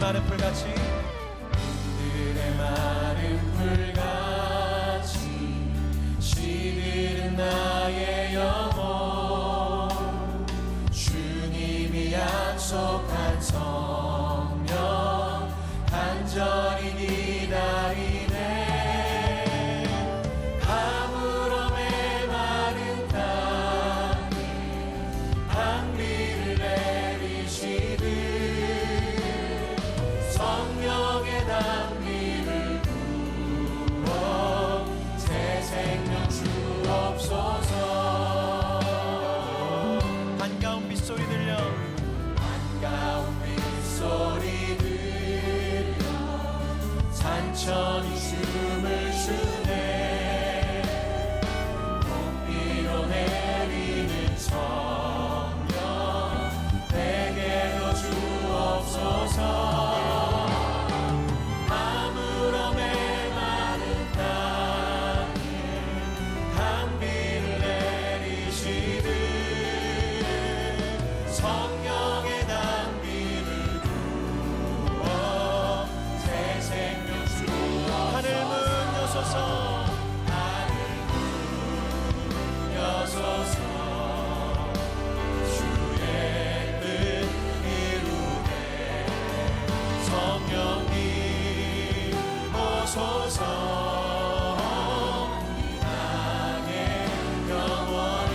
마른 풀같이 그늘에 마른 풀같이 시들은 나의 영혼 주님이 약속한 성령 간절히 기다리네 가물어 메마른 땅에 강비를 내리시듯 성령의 단비를 부어 새 생명 주옵소서 반가운 빗소리 들려 반가운 빗소리 들려 산천이 춤을 추네 봄비로 내리는 성령 내게로 주옵소서 아무런 메마른 땅에 강비를 내리시듯 성령의 단비를 부어 새 생명 주옵소서 하늘 문 여소서 하늘 문 여소서 주의 뜻 이루게 성령님 오소서 이 땅에 영원히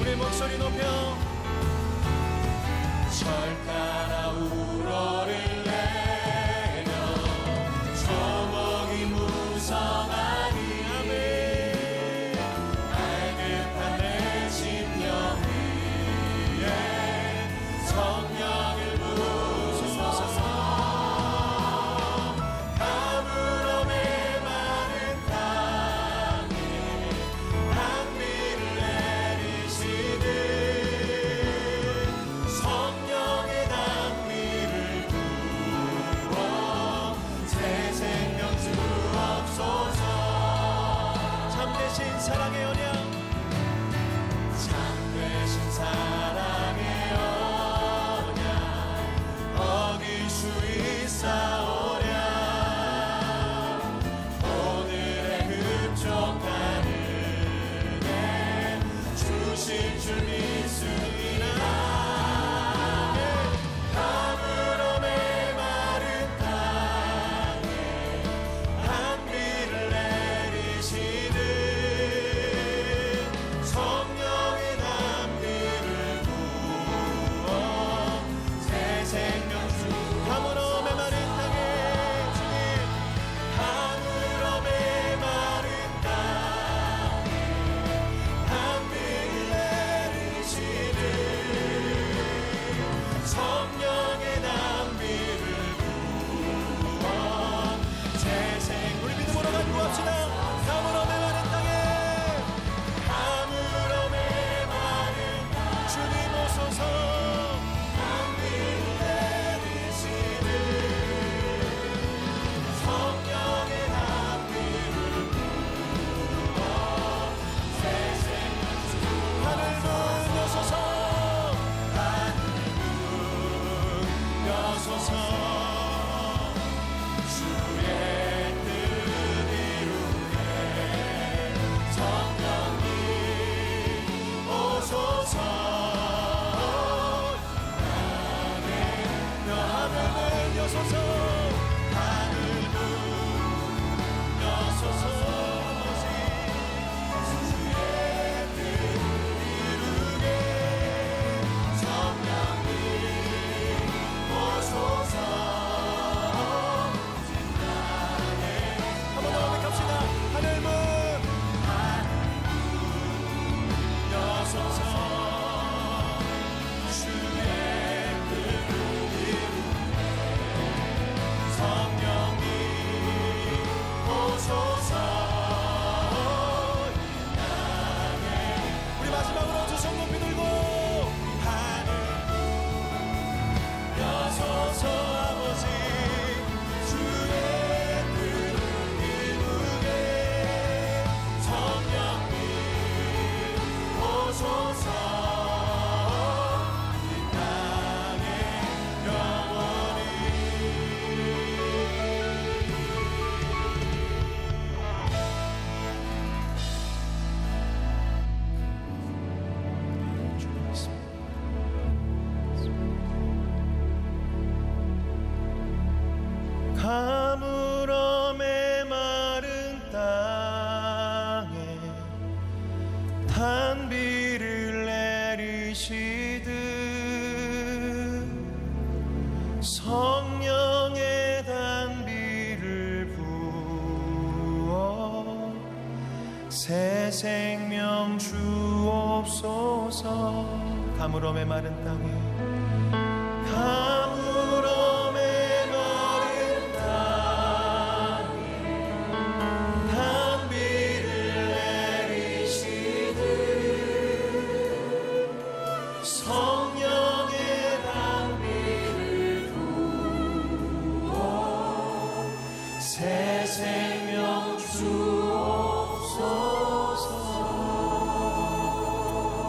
우리 목소리 높여 절 따라 우러를 내려 조목이 무성하니 갈급한 내 심령 위에 성령을 부으소서 가물어 메마른 땅에 강비를 내리시듯 성령의 단비를 부어 새 생명 주옵소서 참되신 사랑의 언약 참되신 사랑의 언약 어길 수 있사오랴 오늘의 흡족한 은혜 주실 줄 믿습니다 가물어 메마른 땅에 단비를 내리시듯 성령의 단비를 부어 새 생명 가물어 메마른 땅에 주님 가물어 메마른 땅에 단비를 내리시듯 성령의 단비를 부어 새 생명 우리 믿음으로 간구합시다 가물어 메마른 땅에 가물어 메마른 주님 오소서 단비를 내리시듯 성령의 단비를 부어 새 생명 하늘 문 여소서 여소서 주의 뜻 이루게 성령님 오소서 하늘 문 여소서 하늘 문 여소서 주의 뜻 이루게 성령님 오소서 한번 더 고백합시다 하늘 문 단비를 내리시듯 성령의 단비를 부어 새 생명 주옵소서. 가물어 메마른 땅에 가물어 메마른 땅에 단비를 내리시듯 성령의 단비를 부어 새 생명 주옵소서.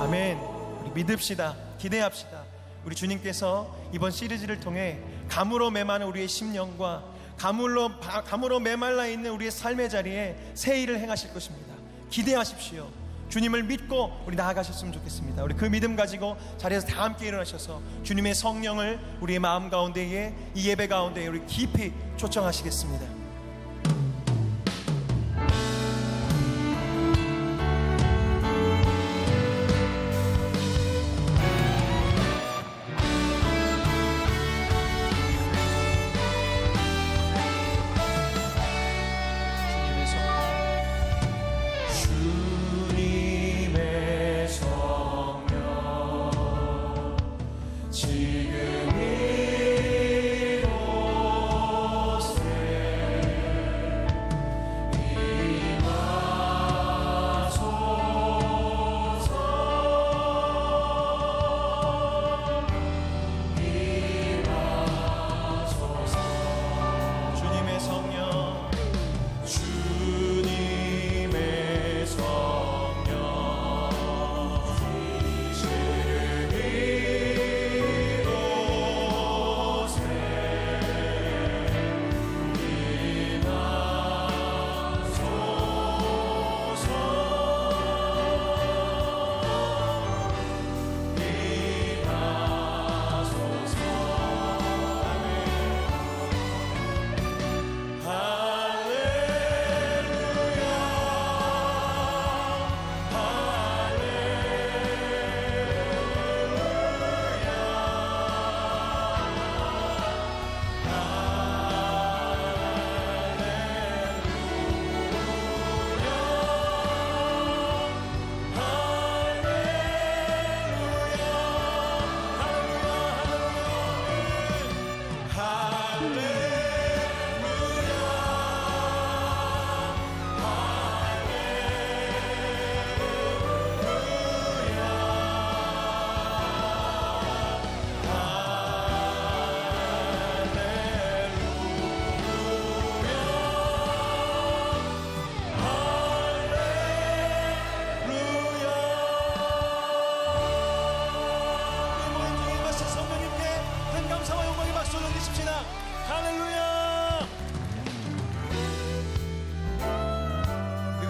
아멘. 우리 믿읍시다. 기대합시다. 우리 주님께서 이번 시리즈를 통해 가물어 메마른 우리의 심령과 가물어 메말라 있는 우리의 삶의 자리에 새 일을 행하실 것입니다. 기대하십시오. 주님을 믿고 우리 나아가셨으면 좋겠습니다. 우리 그 믿음 가지고 자리에서 다 함께 일어나셔서 주님의 성령을 우리의 마음 가운데에, 이 예배 가운데에 우리 깊이 초청하시겠습니다.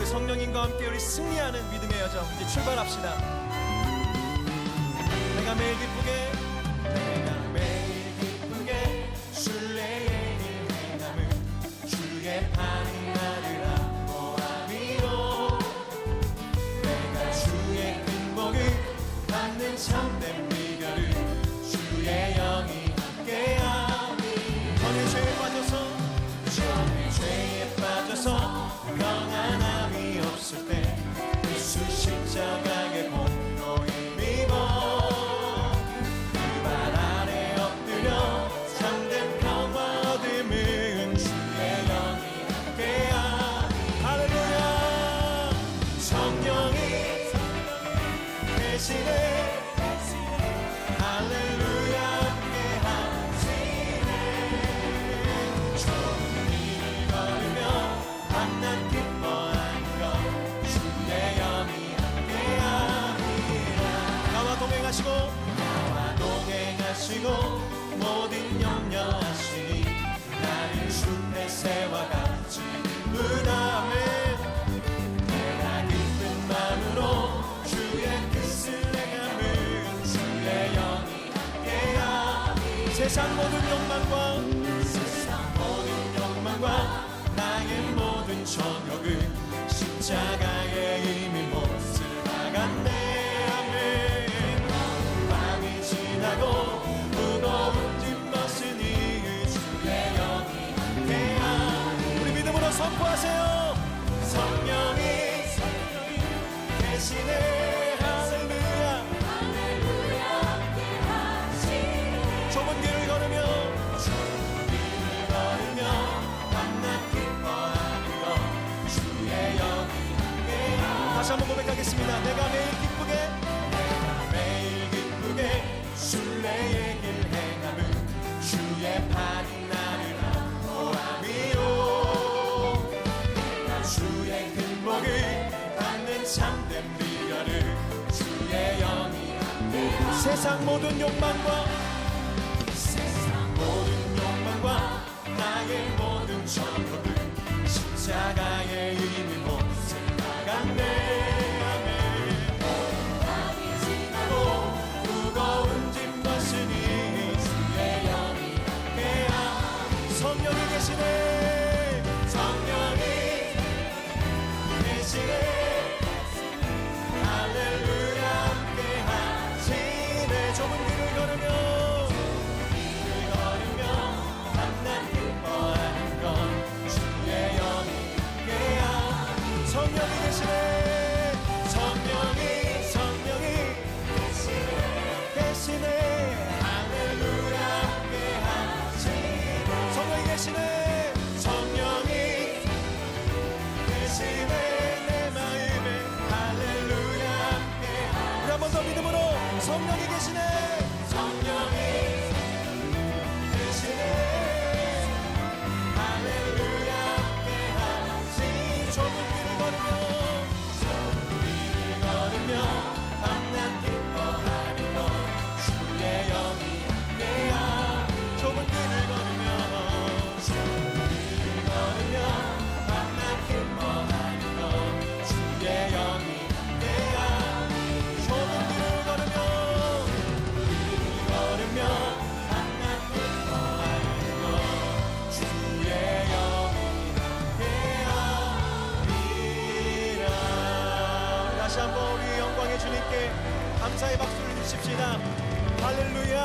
성령님과 함께 우리 승리하는 믿음의 여정 이제 출발합시다. 내가 매일 기쁘게 순례의 길 행함을 주의 파는 나를 보아미로 내가 주의 큰 복을 받는 참된 비결을 주의 영이 함께하니 전의 죄에 빠져서 평안함이 없을 때 예수 십자가의 복로 힘입어 그 발 아래 엎드려 참된 평화 얻음은 주의 영이 함께하니 할렐루야. 성령이 대신에 할렐루야 함께하시네. 좋은 일을 걸으며 만난 기뻐하는 것 주의 영이 함께하니라. 나와 동행하시고 모든 염려하시니 나를 숲의 새와 같이 기쁘다네. 내가 기쁜 마음으로 주의 뜻을 행함은 주의 영이 함께하니 세상 모든 욕망과 나의 모든 정욕은 십자가의 의미 몫을 나간 계시네. 할렐루야. 좁은 길을 걸으며 밤낮 기뻐하는 것 주의 영이. 다시 한번 고백하겠습니다. 내가 매일 기쁘게 순례의 길 행함은 주의 팔이 나를 보함이요. 주의 큰 복을 받는 참된 비결을 주의 영이. 세상 모든 욕망과 나의 모든 전부를 십자가의 힘으로 나갔네. 무거운 짐 벗으니 주의 영이 성령이 계시네. 성령이 계시네. 할렐루야. 함께 하시네. 좁은 길을 걸으며 밤낮 기뻐하는 건 주의 영이. 성령이 계시네. 성령이 계시네. 할렐루야. 함께 하시네. 성령이 계시네. 성령이 계시네. 내 마음에 할렐루야. 함께. 우리 한 번 더 믿음으로 성령이 계시네. 성령이 계시네. 할렐루야. 함께 하시네. 좁은 길을 걸으며 밤낮 기뻐하는 것 주의 영이에요. 좁은 길을 걸으며 밤낮 기뻐하는 것 주의 영이에요. 좁은 길을 걸으며 밤낮 기뻐하는 것 주의 영이에요. 다시 한번 우리 영광의 주님께 감사의 박수를 주십시다. 할렐루야.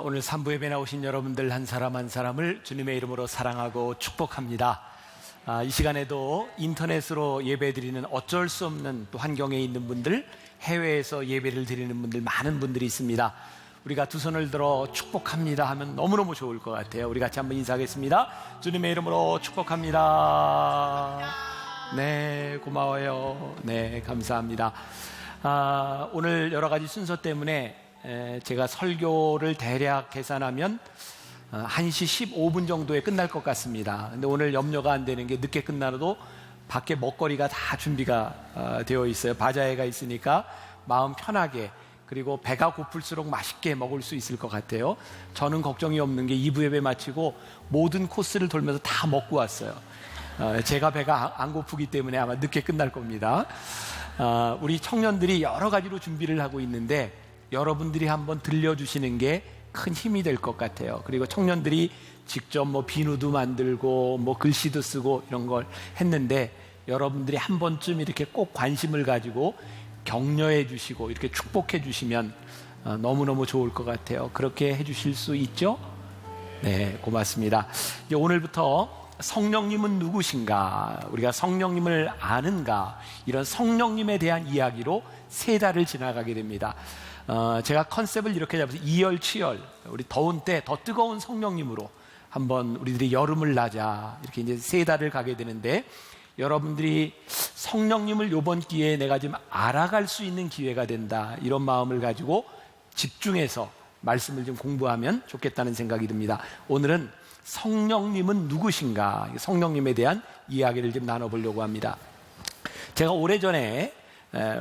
오늘 3부 예배 나오신 여러분들 한 사람 한 사람을 주님의 이름으로 사랑하고 축복합니다. 이 시간에도 인터넷으로 예배드리는 어쩔 수 없는 또 환경에 있는 분들, 해외에서 예배를 드리는 분들, 많은 분들이 있습니다. 우리가 두 손을 들어 축복합니다 하면 너무너무 좋을 것 같아요. 우리 같이 한번 인사하겠습니다. 주님의 이름으로 축복합니다. 네, 고마워요. 네, 감사합니다. 오늘 여러 가지 순서 때문에 제가 설교를 대략 계산하면 1시 15분 정도에 끝날 것 같습니다. 근데 오늘 염려가 안 되는 게 늦게 끝나도 밖에 먹거리가 다 준비가 되어 있어요. 바자회가 있으니까 마음 편하게, 그리고 배가 고플수록 맛있게 먹을 수 있을 것 같아요. 저는 걱정이 없는 게 2부 예배 마치고 모든 코스를 돌면서 다 먹고 왔어요. 제가 배가 안 고프기 때문에 아마 늦게 끝날 겁니다. 우리 청년들이 여러 가지로 준비를 하고 있는데 여러분들이 한번 들려주시는 게 큰 힘이 될 것 같아요. 그리고 청년들이 직접 비누도 만들고 글씨도 쓰고 이런 걸 했는데 여러분들이 한 번쯤 이렇게 꼭 관심을 가지고 격려해 주시고 이렇게 축복해 주시면 너무너무 좋을 것 같아요. 그렇게 해 주실 수 있죠? 네, 고맙습니다. 이제 오늘부터 성령님은 누구신가, 우리가 성령님을 아는가, 이런 성령님에 대한 이야기로 3달을 지나가게 됩니다. 제가 컨셉을 이렇게 잡아서 이열치열, 우리 더운 때 더 뜨거운 성령님으로 한번 우리들이 여름을 나자, 이렇게 이제 3달을 가게 되는데, 여러분들이 성령님을 이번 기회에 내가 좀 알아갈 수 있는 기회가 된다, 이런 마음을 가지고 집중해서 말씀을 좀 공부하면 좋겠다는 생각이 듭니다. 오늘은 성령님은 누구신가, 성령님에 대한 이야기를 좀 나눠보려고 합니다. 제가 오래전에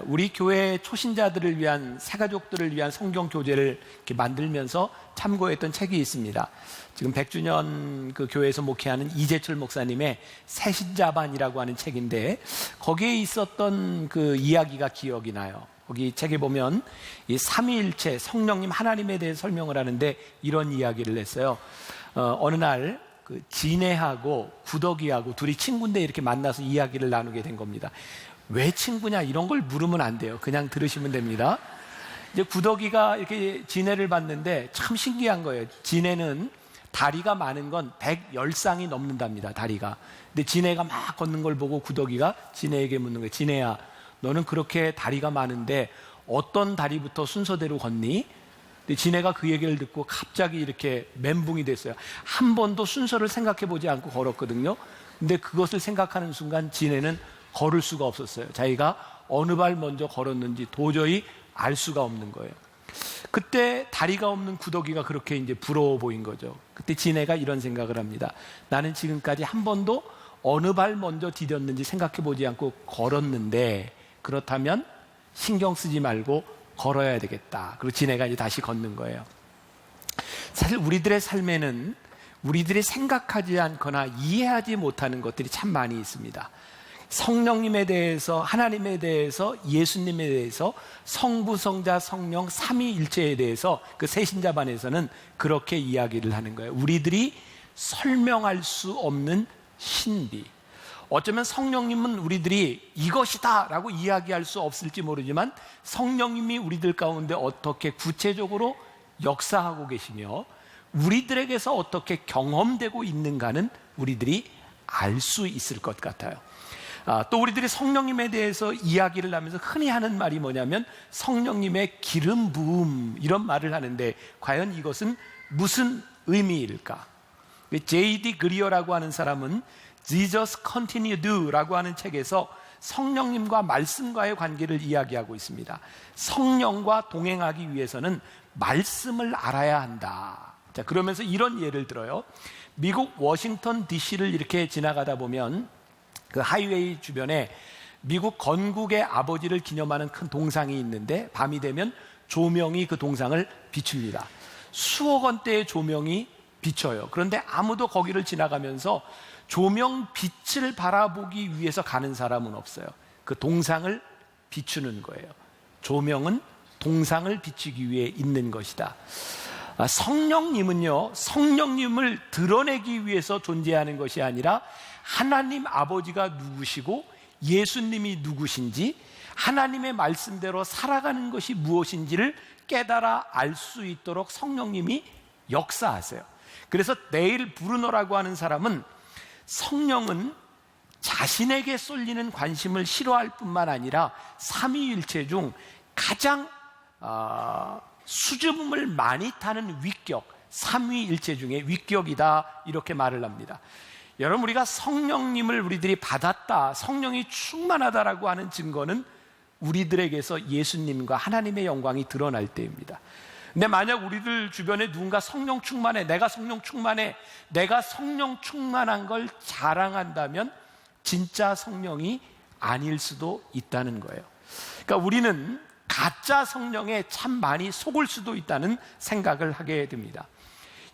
우리 교회 초신자들을 위한, 새가족들을 위한 성경 교재를 이렇게 만들면서 참고했던 책이 있습니다. 지금 100주년 그 교회에서 목회하는 이재철 목사님의 새신자반이라고 하는 책인데, 거기에 있었던 그 이야기가 기억이 나요. 거기 책에 보면 이 삼위일체 성령님 하나님에 대해 설명을 하는데 이런 이야기를 했어요. 어느 날 그 진해하고 구덕이하고 둘이 친구인데 이렇게 만나서 이야기를 나누게 된 겁니다. 왜 친구냐 이런 걸 물으면 안 돼요. 그냥 들으시면 됩니다. 이제 구덕이가 이렇게 진해를 봤는데 참 신기한 거예요. 진해는 다리가 많은 건 110쌍이 넘는답니다. 다리가. 근데 진해가 막 걷는 걸 보고 구덕이가 진해에게 묻는 거예요. 진해야, 너는 그렇게 다리가 많은데 어떤 다리부터 순서대로 걷니? 근데 진해가 그 얘기를 듣고 갑자기 이렇게 멘붕이 됐어요. 한 번도 순서를 생각해 보지 않고 걸었거든요. 근데 그것을 생각하는 순간 진해는 걸을 수가 없었어요. 자기가 어느 발 먼저 걸었는지 도저히 알 수가 없는 거예요. 그때 다리가 없는 구덕이가 그렇게 이제 부러워 보인 거죠. 그때 진해가 이런 생각을 합니다. 나는 지금까지 한 번도 어느 발 먼저 디뎠는지 생각해 보지 않고 걸었는데, 그렇다면 신경 쓰지 말고 걸어야 되겠다. 그리고 진해가 이제 다시 걷는 거예요. 사실 우리들의 삶에는 우리들이 생각하지 않거나 이해하지 못하는 것들이 참 많이 있습니다. 성령님에 대해서, 하나님에 대해서, 예수님에 대해서, 성부, 성자, 성령, 삼위일체에 대해서 그 새신자반에서는 그렇게 이야기를 하는 거예요. 우리들이 설명할 수 없는 신비. 어쩌면 성령님은 우리들이 이것이다 라고 이야기할 수 없을지 모르지만 성령님이 우리들 가운데 어떻게 구체적으로 역사하고 계시며 우리들에게서 어떻게 경험되고 있는가는 우리들이 알 수 있을 것 같아요. 또 우리들이 성령님에 대해서 이야기를 하면서 흔히 하는 말이 뭐냐면 성령님의 기름 부음, 이런 말을 하는데 과연 이것은 무슨 의미일까? J.D. 그리어라고 하는 사람은 Jesus Continued라고 하는 책에서 성령님과 말씀과의 관계를 이야기하고 있습니다. 성령과 동행하기 위해서는 말씀을 알아야 한다. 자, 그러면서 이런 예를 들어요. 미국 워싱턴 DC를 이렇게 지나가다 보면 그 하이웨이 주변에 미국 건국의 아버지를 기념하는 큰 동상이 있는데 밤이 되면 조명이 그 동상을 비춥니다. 수억 원대의 조명이 비춰요. 그런데 아무도 거기를 지나가면서 조명 빛을 바라보기 위해서 가는 사람은 없어요. 그 동상을 비추는 거예요. 조명은 동상을 비추기 위해 있는 것이다. 성령님은요, 성령님을 드러내기 위해서 존재하는 것이 아니라 하나님 아버지가 누구시고 예수님이 누구신지, 하나님의 말씀대로 살아가는 것이 무엇인지를 깨달아 알 수 있도록 성령님이 역사하세요. 그래서 네일 브루너라고 하는 사람은 성령은 자신에게 쏠리는 관심을 싫어할 뿐만 아니라 삼위일체 중 가장 수줍음을 많이 타는 위격, 삼위일체 중에 위격이다, 이렇게 말을 합니다. 여러분, 우리가 성령님을 우리들이 받았다, 성령이 충만하다라고 하는 증거는 우리들에게서 예수님과 하나님의 영광이 드러날 때입니다. 근데 만약 우리들 주변에 누군가 성령 충만해, 내가 성령 충만해, 내가 성령 충만한 걸 자랑한다면 진짜 성령이 아닐 수도 있다는 거예요. 그러니까 우리는 가짜 성령에 참 많이 속을 수도 있다는 생각을 하게 됩니다.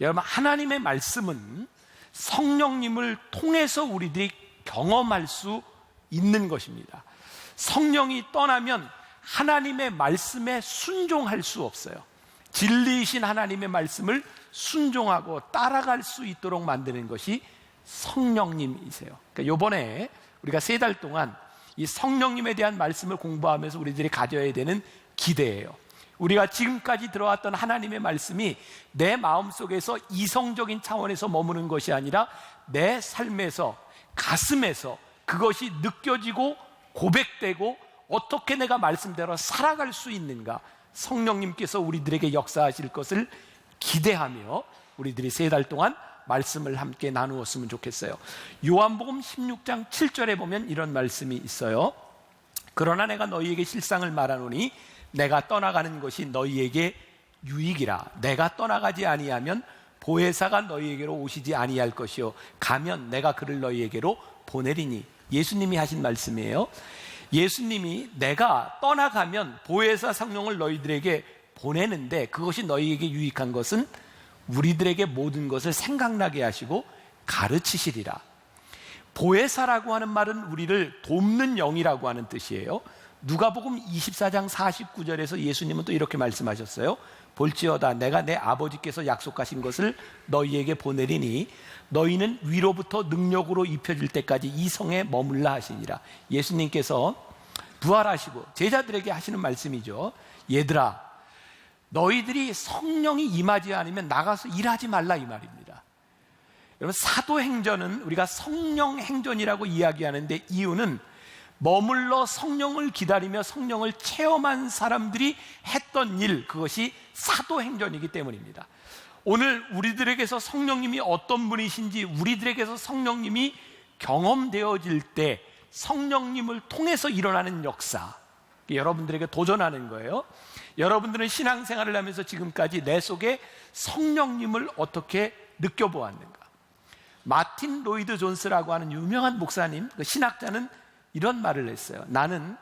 여러분, 하나님의 말씀은 성령님을 통해서 우리들이 경험할 수 있는 것입니다. 성령이 떠나면 하나님의 말씀에 순종할 수 없어요. 진리이신 하나님의 말씀을 순종하고 따라갈 수 있도록 만드는 것이 성령님이세요. 그러니까 이번에 우리가 3달 동안 이 성령님에 대한 말씀을 공부하면서 우리들이 가져야 되는 기대예요. 우리가 지금까지 들어왔던 하나님의 말씀이 내 마음속에서 이성적인 차원에서 머무는 것이 아니라 내 삶에서, 가슴에서 그것이 느껴지고 고백되고 어떻게 내가 말씀대로 살아갈 수 있는가, 성령님께서 우리들에게 역사하실 것을 기대하며 우리들이 3달 동안 말씀을 함께 나누었으면 좋겠어요. 요한복음 16장 7절에 보면 이런 말씀이 있어요. 그러나 내가 너희에게 실상을 말하노니 내가 떠나가는 것이 너희에게 유익이라. 내가 떠나가지 아니하면 보혜사가 너희에게로 오시지 아니할 것이요 가면 내가 그를 너희에게로 보내리니. 예수님이 하신 말씀이에요. 예수님이 내가 떠나가면 보혜사 성령을 너희들에게 보내는데 그것이 너희에게 유익한 것은 우리들에게 모든 것을 생각나게 하시고 가르치시리라. 보혜사라고 하는 말은 우리를 돕는 영이라고 하는 뜻이에요. 누가복음 24장 49절에서 예수님은 또 이렇게 말씀하셨어요. 볼지어다 내가 내 아버지께서 약속하신 것을 너희에게 보내리니 너희는 위로부터 능력으로 입혀질 때까지 이 성에 머물라 하시니라. 예수님께서 부활하시고 제자들에게 하시는 말씀이죠. 얘들아, 너희들이 성령이 임하지 않으면 나가서 일하지 말라, 이 말입니다. 여러분, 사도행전은 우리가 성령행전이라고 이야기하는데 이유는 머물러 성령을 기다리며 성령을 체험한 사람들이 했던 일, 그것이 사도행전이기 때문입니다. 오늘 우리들에게서 성령님이 어떤 분이신지 우리들에게서 성령님이 경험되어질 때 성령님을 통해서 일어나는 역사, 여러분들에게 도전하는 거예요. 여러분들은 신앙생활을 하면서 지금까지 내 속에 성령님을 어떻게 느껴보았는가? 마틴 로이드 존스라고 하는 유명한 목사님, 그 신학자는 이런 말을 했어요. 나는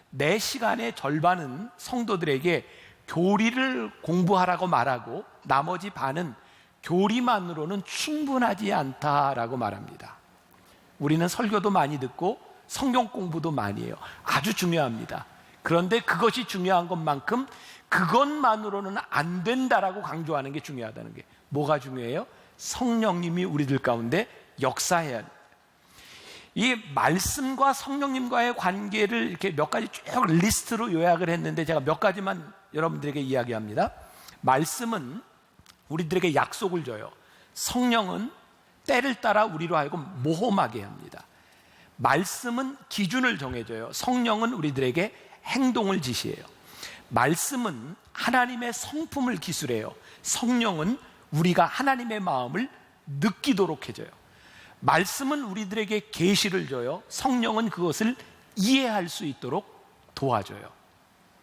내 시간의 절반은 성도들에게 교리를 공부하라고 말하고 나머지 반은 교리만으로는 충분하지 않다라고 말합니다. 우리는 설교도 많이 듣고 성경 공부도 많이 해요. 아주 중요합니다. 그런데 그것이 중요한 것만큼 그것만으로는 안 된다라고 강조하는 게 중요하다는 게, 뭐가 중요해요? 성령님이 우리들 가운데 역사해야 합니다. 이 말씀과 성령님과의 관계를 이렇게 몇 가지 쭉 리스트로 요약을 했는데 제가 몇 가지만 여러분들에게 이야기합니다. 말씀은 우리들에게 약속을 줘요. 성령은 때를 따라 우리로 하여금 모험하게 합니다. 말씀은 기준을 정해줘요. 성령은 우리들에게 행동을 지시해요. 말씀은 하나님의 성품을 기술해요. 성령은 우리가 하나님의 마음을 느끼도록 해줘요. 말씀은 우리들에게 계시를 줘요. 성령은 그것을 이해할 수 있도록 도와줘요.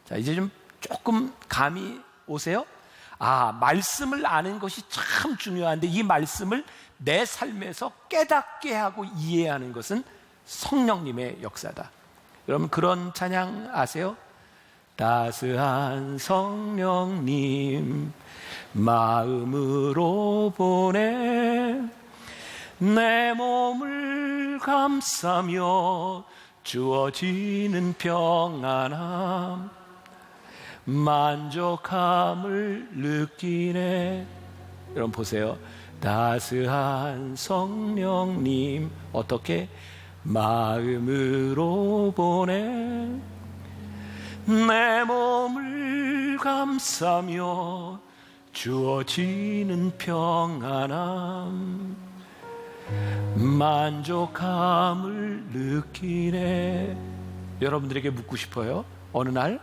자, 이제 좀 조금 감이 오세요? 아, 말씀을 아는 것이 참 중요한데 이 말씀을 내 삶에서 깨닫게 하고 이해하는 것은 성령님의 역사다. 여러분, 그런 찬양 아세요? 따스한 성령님 마음으로 보내 내 몸을 감싸며 주어지는 평안함 만족함을 느끼네. 여러분 보세요. 따스한 성령님 어떻게? 마음으로 보내 내 몸을 감싸며 주어지는 평안함 만족함을 느끼네. 여러분들에게 묻고 싶어요. 어느 날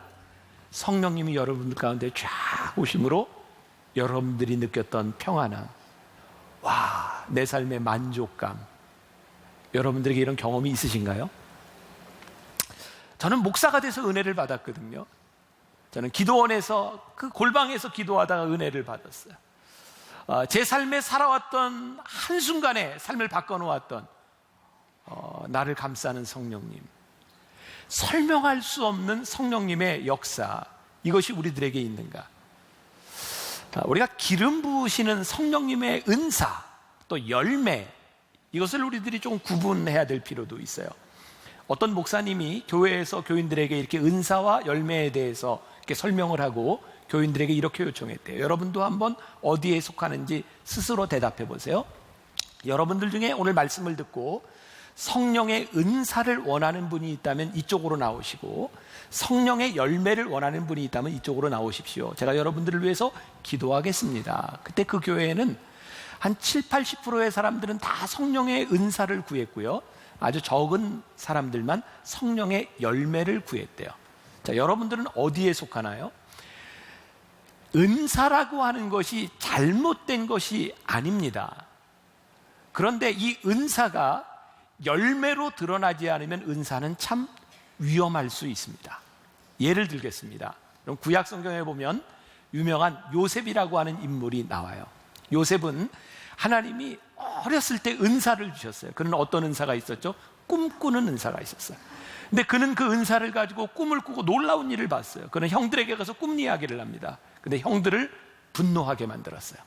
성령님이 여러분들 가운데 쫙 오심으로 여러분들이 느꼈던 평안함, 와, 내 삶의 만족감, 여러분들에게 이런 경험이 있으신가요? 저는 목사가 돼서 은혜를 받았거든요. 저는 기도원에서 그 골방에서 기도하다가 은혜를 받았어요. 제 삶에 살아왔던 한순간에 삶을 바꿔놓았던 나를 감싸는 성령님, 설명할 수 없는 성령님의 역사, 이것이 우리들에게 있는가? 우리가 기름 부으시는 성령님의 은사, 또 열매, 이것을 우리들이 좀 구분해야 될 필요도 있어요. 어떤 목사님이 교회에서 교인들에게 이렇게 은사와 열매에 대해서 이렇게 설명을 하고 교인들에게 이렇게 요청했대요. 여러분도 한번 어디에 속하는지 스스로 대답해 보세요. 여러분들 중에 오늘 말씀을 듣고 성령의 은사를 원하는 분이 있다면 이쪽으로 나오시고, 성령의 열매를 원하는 분이 있다면 이쪽으로 나오십시오. 제가 여러분들을 위해서 기도하겠습니다. 그때 그 교회에는 한 70-80%의 사람들은 다 성령의 은사를 구했고요, 아주 적은 사람들만 성령의 열매를 구했대요. 자, 여러분들은 어디에 속하나요? 은사라고 하는 것이 잘못된 것이 아닙니다. 그런데 이 은사가 열매로 드러나지 않으면 은사는 참 위험할 수 있습니다. 예를 들겠습니다. 그럼 구약 성경에 보면 유명한 요셉이라고 하는 인물이 나와요. 요셉은 하나님이 어렸을 때 은사를 주셨어요. 그는 어떤 은사가 있었죠? 꿈꾸는 은사가 있었어요. 근데 그는 그 은사를 가지고 꿈을 꾸고 놀라운 일을 봤어요. 그는 형들에게 가서 꿈 이야기를 합니다. 근데 형들을 분노하게 만들었어요.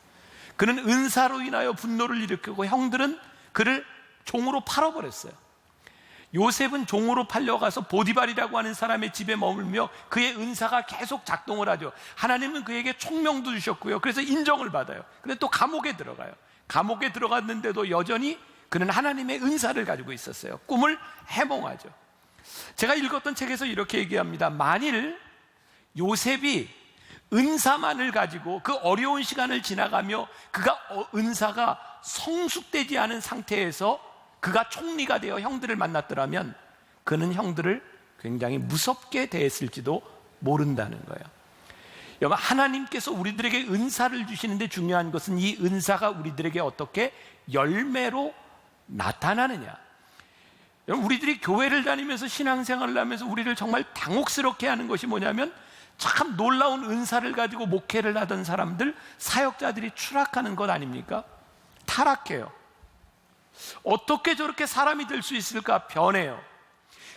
그는 은사로 인하여 분노를 일으키고 형들은 그를 종으로 팔아버렸어요. 요셉은 종으로 팔려가서 보디발이라고 하는 사람의 집에 머물며 그의 은사가 계속 작동을 하죠. 하나님은 그에게 총명도 주셨고요, 그래서 인정을 받아요. 근데 또 감옥에 들어가요. 감옥에 들어갔는데도 여전히 그는 하나님의 은사를 가지고 있었어요. 꿈을 해몽하죠. 제가 읽었던 책에서 이렇게 얘기합니다. 만일 요셉이 은사만을 가지고 그 어려운 시간을 지나가며 그가 은사가 성숙되지 않은 상태에서 그가 총리가 되어 형들을 만났더라면 그는 형들을 굉장히 무섭게 대했을지도 모른다는 거예요. 여러분, 하나님께서 우리들에게 은사를 주시는데 중요한 것은 이 은사가 우리들에게 어떻게 열매로 나타나느냐. 여러분, 우리들이 교회를 다니면서 신앙생활을 하면서 우리를 정말 당혹스럽게 하는 것이 뭐냐면, 참 놀라운 은사를 가지고 목회를 하던 사람들, 사역자들이 추락하는 것 아닙니까? 타락해요. 어떻게 저렇게 사람이 될 수 있을까? 변해요.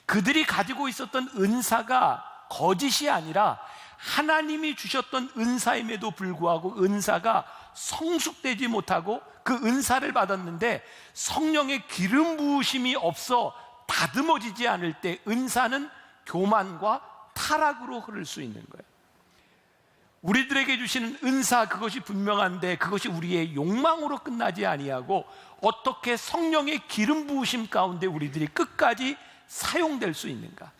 그들이 가지고 있었던 은사가 거짓이 아니라 하나님이 주셨던 은사임에도 불구하고 은사가 성숙되지 못하고 그 은사를 받았는데 성령의 기름 부으심이 없어 다듬어지지 않을 때 은사는 교만과 타락으로 흐를 수 있는 거예요. 우리들에게 주시는 은사, 그것이 분명한데 그것이 우리의 욕망으로 끝나지 아니하고 어떻게 성령의 기름 부으심 가운데 우리들이 끝까지 사용될 수 있는가.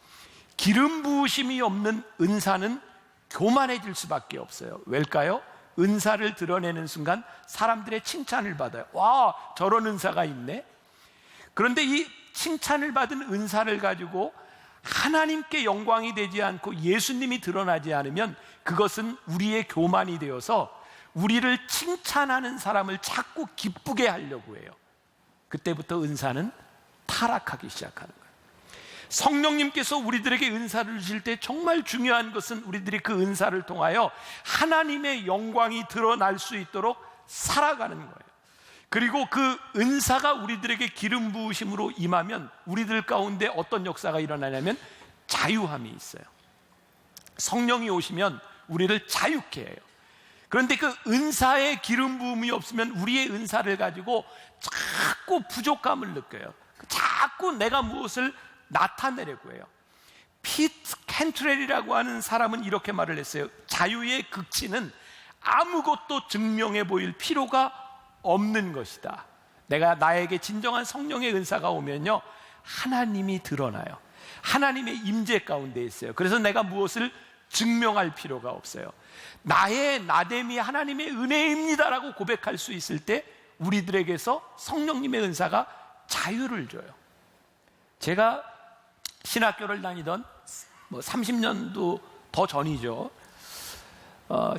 기름 부으심이 없는 은사는 교만해질 수밖에 없어요. 왜일까요? 은사를 드러내는 순간 사람들의 칭찬을 받아요. 와, 저런 은사가 있네. 그런데 이 칭찬을 받은 은사를 가지고 하나님께 영광이 되지 않고 예수님이 드러나지 않으면 그것은 우리의 교만이 되어서 우리를 칭찬하는 사람을 자꾸 기쁘게 하려고 해요. 그때부터 은사는 타락하기 시작하는 거예요. 성령님께서 우리들에게 은사를 주실 때 정말 중요한 것은 우리들이 그 은사를 통하여 하나님의 영광이 드러날 수 있도록 살아가는 거예요. 그리고 그 은사가 우리들에게 기름 부으심으로 임하면 우리들 가운데 어떤 역사가 일어나냐면 자유함이 있어요. 성령이 오시면 우리를 자유케 해요. 그런데 그 은사의 기름 부음이 없으면 우리의 은사를 가지고 자꾸 부족감을 느껴요. 자꾸 내가 무엇을 나타내려고 해요. 피트 캔트렐이라고 하는 사람은 이렇게 말을 했어요. 자유의 극치는 아무것도 증명해 보일 필요가 없는 것이다. 내가 나에게 진정한 성령의 은사가 오면요, 하나님이 드러나요. 하나님의 임재 가운데 있어요. 그래서 내가 무엇을 증명할 필요가 없어요. 나의 나됨이 하나님의 은혜입니다라고 고백할 수 있을 때 우리들에게서 성령님의 은사가 자유를 줘요. 제가 신학교를 다니던 30년도 더 전이죠.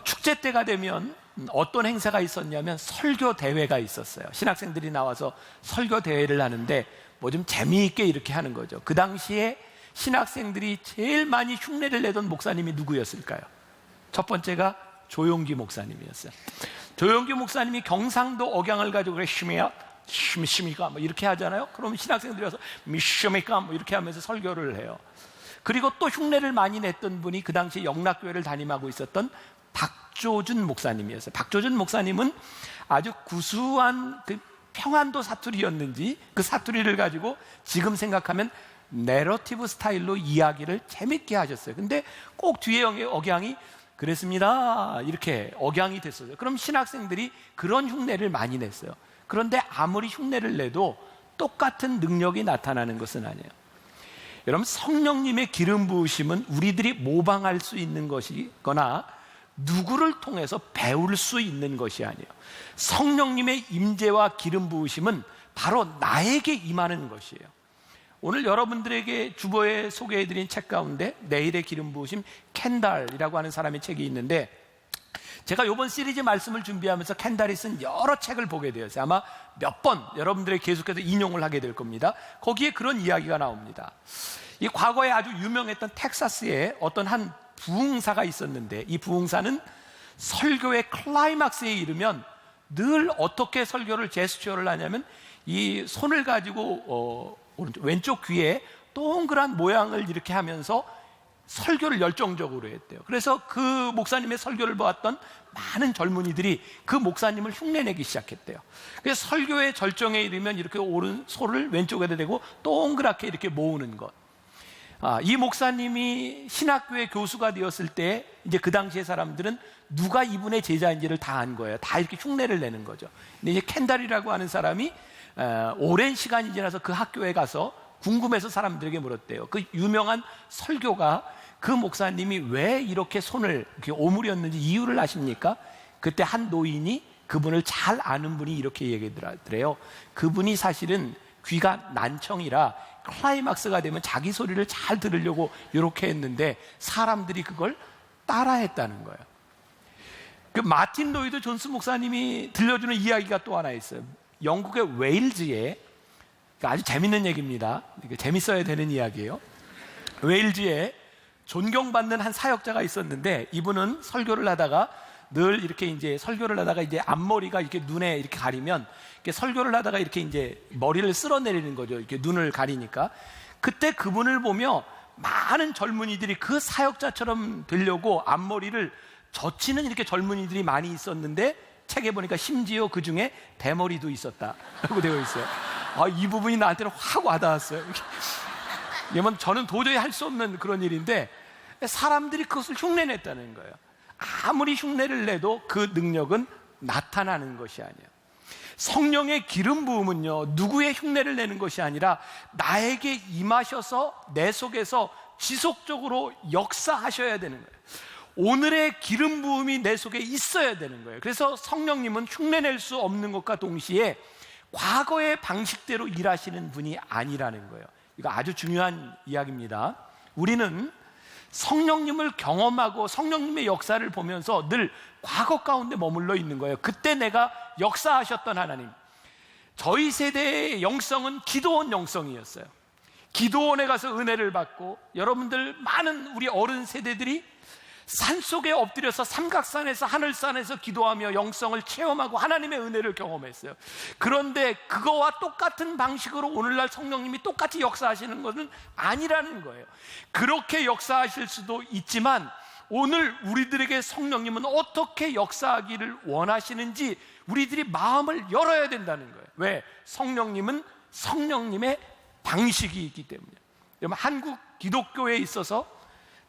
축제 때가 되면 어떤 행사가 있었냐면 설교 대회가 있었어요. 신학생들이 나와서 설교 대회를 하는데 뭐 좀 재미있게 이렇게 하는 거죠. 그 당시에 신학생들이 제일 많이 흉내를 내던 목사님이 누구였을까요? 첫 번째가 조용기 목사님이었어요. 조용기 목사님이 경상도 억양을 가지고 심이야, 심이가 뭐 이렇게 하잖아요. 그럼 신학생들이 와서 미심이가 뭐 이렇게 하면서 설교를 해요. 그리고 또 흉내를 많이 냈던 분이 그 당시 영락교회를 담임하고 있었던 박조준 목사님이었어요. 박조준 목사님은 아주 구수한 그 평안도 사투리였는지 그 사투리를 가지고 지금 생각하면 내러티브 스타일로 이야기를 재밌게 하셨어요. 근데 꼭 뒤에 억양이 그랬습니다 이렇게 억양이 됐어요. 그럼 신학생들이 그런 흉내를 많이 냈어요. 그런데 아무리 흉내를 내도 똑같은 능력이 나타나는 것은 아니에요. 여러분, 성령님의 기름 부으심은 우리들이 모방할 수 있는 것이거나 누구를 통해서 배울 수 있는 것이 아니에요. 성령님의 임재와 기름 부으심은 바로 나에게 임하는 것이에요. 오늘 여러분들에게 주보에 소개해드린 책 가운데 내일의 기름 부으심 켄달이라고 하는 사람의 책이 있는데, 제가 이번 시리즈 말씀을 준비하면서 켄달이 쓴 여러 책을 보게 되었어요. 아마 몇 번 여러분들에게 계속해서 인용을 하게 될 겁니다. 거기에 그런 이야기가 나옵니다. 이 과거에 아주 유명했던 텍사스에 어떤 한 부흥사가 있었는데, 이 부흥사는 설교의 클라이막스에 이르면 늘 어떻게 설교를 제스처를 하냐면 이 손을 가지고 왼쪽 귀에 동그란 모양을 이렇게 하면서 설교를 열정적으로 했대요. 그래서 그 목사님의 설교를 보았던 많은 젊은이들이 그 목사님을 흉내내기 시작했대요. 그래서 설교의 절정에 이르면 이렇게 오른손을 왼쪽에다 대고 동그랗게 이렇게 모으는 것. 이 목사님이 신학교의 교수가 되었을 때 이제 그 당시의 사람들은 누가 이분의 제자인지를 다 안 거예요. 다 이렇게 흉내를 내는 거죠. 근데 이제 켄달이라고 하는 사람이 오랜 시간이 지나서 그 학교에 가서 궁금해서 사람들에게 물었대요. 그 유명한 설교가 그 목사님이 왜 이렇게 손을 이렇게 오므렸는지 이유를 아십니까? 그때 한 노인이 그분을 잘 아는 분이 이렇게 얘기하더래요. 그분이 사실은 귀가 난청이라 클라이막스가 되면 자기 소리를 잘 들으려고 이렇게 했는데 사람들이 그걸 따라했다는 거예요. 그 마틴 로이드 존스 목사님이 들려주는 이야기가 또 하나 있어요. 영국의 웨일즈에, 아주 재밌는 얘기입니다. 재밌어야 되는 이야기예요. 웨일즈에 존경받는 한 사역자가 있었는데, 이분은 설교를 하다가 늘 이렇게 이제 설교를 하다가 이제 앞머리가 이렇게 눈에 이렇게 가리면 이렇게 설교를 하다가 이렇게 이제 머리를 쓸어내리는 거죠. 이렇게 눈을 가리니까. 그때 그분을 보며 많은 젊은이들이 그 사역자처럼 되려고 앞머리를 젖히는 이렇게 젊은이들이 많이 있었는데, 책에 보니까 심지어 그 중에 대머리도 있었다라고 되어 있어요. 이 부분이 나한테는 확 와닿았어요. 왜냐면 저는 도저히 할 수 없는 그런 일인데 사람들이 그것을 흉내냈다는 거예요. 아무리 흉내를 내도 그 능력은 나타나는 것이 아니에요. 성령의 기름 부음은요, 누구의 흉내를 내는 것이 아니라 나에게 임하셔서 내 속에서 지속적으로 역사하셔야 되는 거예요. 오늘의 기름 부음이 내 속에 있어야 되는 거예요. 그래서 성령님은 흉내낼 수 없는 것과 동시에 과거의 방식대로 일하시는 분이 아니라는 거예요. 이거 아주 중요한 이야기입니다. 우리는 성령님을 경험하고 성령님의 역사를 보면서 늘 과거 가운데 머물러 있는 거예요. 그때 내가 역사하셨던 하나님. 저희 세대의 영성은 기도원 영성이었어요. 기도원에 가서 은혜를 받고, 여러분들 많은 우리 어른 세대들이 산속에 엎드려서 삼각산에서 하늘산에서 기도하며 영성을 체험하고 하나님의 은혜를 경험했어요. 그런데 그거와 똑같은 방식으로 오늘날 성령님이 똑같이 역사하시는 것은 아니라는 거예요. 그렇게 역사하실 수도 있지만 오늘 우리들에게 성령님은 어떻게 역사하기를 원하시는지 우리들이 마음을 열어야 된다는 거예요. 왜? 성령님은 성령님의 방식이 있기 때문이에요. 여러분, 한국 기독교에 있어서